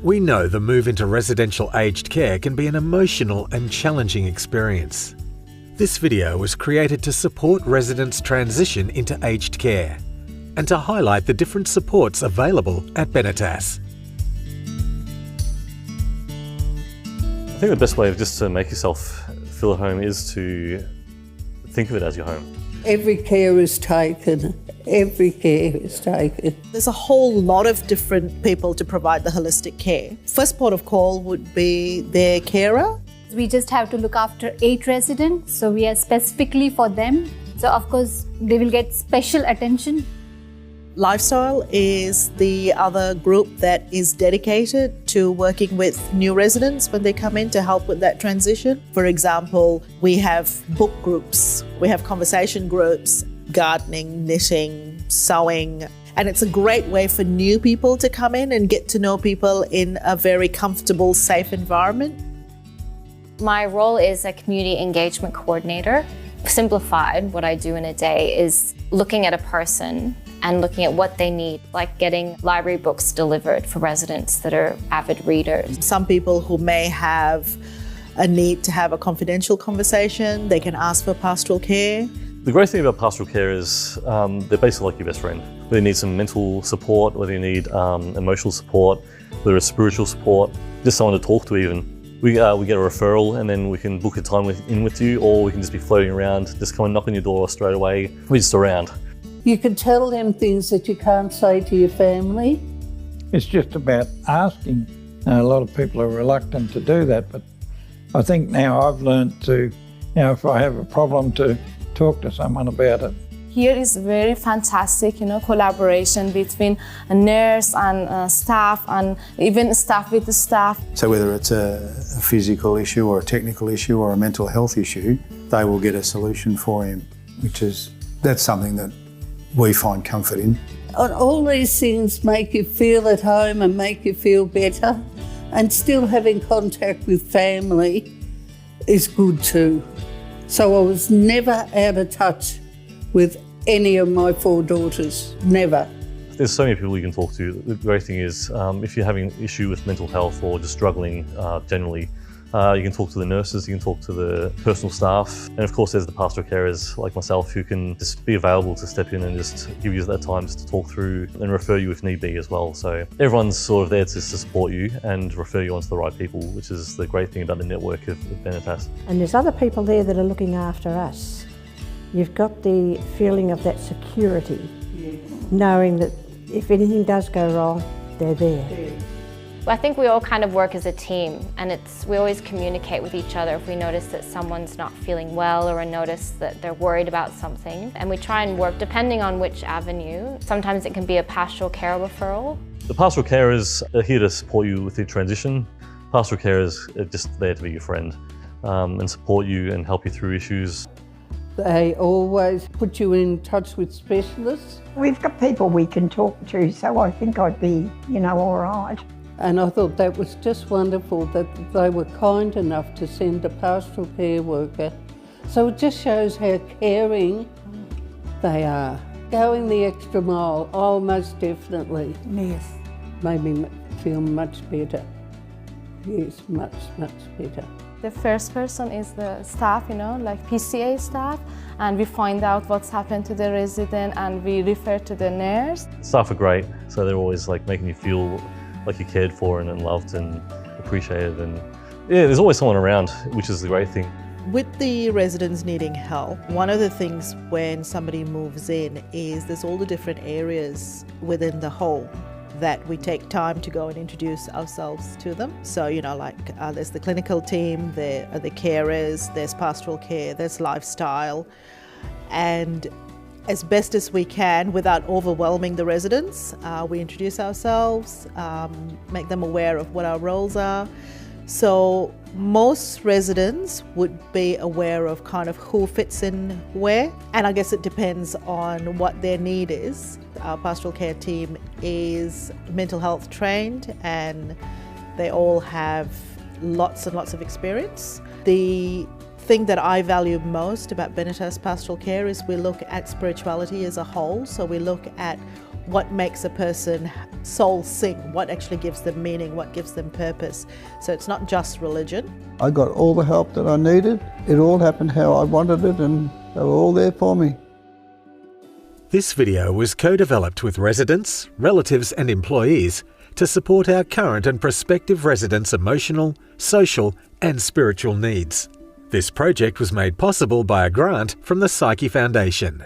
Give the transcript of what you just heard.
We know the move into residential aged care can be an emotional and challenging experience. This video was created to support residents' transition into aged care and to highlight the different supports available at Benetas. I think the best way of just to make yourself feel at home is to think of it as your home. Every care is taken. Every care is taken. There's a whole lot of different people to provide the holistic care. First port of call would be their carer. We just have to look after 8 residents, so we are specifically for them. So of course, they will get special attention. Lifestyle is the other group that is dedicated to working with new residents when they come in to help with that transition. For example, we have book groups, we have conversation groups, gardening, knitting, sewing, and it's a great way for new people to come in and get to know people in a very comfortable, safe environment. My role is a community engagement coordinator. Simplified, what I do in a day is looking at a person and looking at what they need, like getting library books delivered for residents that are avid readers. Some people who may have a need to have a confidential conversation, they can ask for pastoral care. The great thing about pastoral care is they're basically like your best friend. Whether you need some mental support, whether you need emotional support, whether it's spiritual support, just someone to talk to even. We get a referral and then we can book a time in with you, or we can just be floating around, just come and knock on your door straight away. We're just around. You can tell them things that you can't say to your family. It's just about asking. A lot of people are reluctant to do that, but I think now I've learned to, if I have a problem, to talk to someone about it. Here is very fantastic, collaboration between a nurse and staff, and even staff with the staff. So whether it's a physical issue or a technical issue or a mental health issue, they will get a solution for him, that's something that we find comfort in. And all these things make you feel at home and make you feel better, and still having contact with family is good too. So I was never out of touch with any of my 4 daughters, never. There's so many people you can talk to. The great thing is if you're having an issue with mental health or just struggling generally, you can talk to the nurses, you can talk to the personal staff, and of course there's the pastoral carers like myself who can just be available to step in and just give you that time just to talk through and refer you if need be as well. So everyone's sort of there to support you and refer you on to the right people, which is the great thing about the network of Benetas. And there's other people there that are looking after us. You've got the feeling of that security, knowing that if anything does go wrong, they're there. I think we all kind of work as a team, and we always communicate with each other if we notice that someone's not feeling well or notice that they're worried about something. And we try and work depending on which avenue. Sometimes it can be a pastoral care referral. The pastoral carers are here to support you with your transition. Pastoral carers are just there to be your friend and support you and help you through issues. They always put you in touch with specialists. We've got people we can talk to, so I think I'd be, all right. And I thought that was just wonderful that they were kind enough to send a pastoral care worker. So it just shows how caring they are. Going the extra mile, oh, most definitely. Yes. Made me feel much better. Yes, much, much better. The first person is the staff, like PCA staff, and we find out what's happened to the resident and we refer to the nurse. Staff are great, so they're always making you feel like you're cared for and loved and appreciated, and yeah, there's always someone around, which is the great thing. With the residents needing help, one of the things when somebody moves in is there's all the different areas within the home that we take time to go and introduce ourselves to them. So, there's the clinical team, there are the carers, there's pastoral care, there's lifestyle, and as best as we can, without overwhelming the residents, we introduce ourselves, make them aware of what our roles are. So most residents would be aware of kind of who fits in where, and I guess it depends on what their need is. Our pastoral care team is mental health trained and they all have lots and lots of experience. The thing that I value most about Benetas Pastoral Care is we look at spirituality as a whole. So we look at what makes a person soul sing, what actually gives them meaning, what gives them purpose. So it's not just religion. I got all the help that I needed. It all happened how I wanted it, and they were all there for me. This video was co-developed with residents, relatives and employees to support our current and prospective residents' emotional, social and spiritual needs. This project was made possible by a grant from the Psyche Foundation.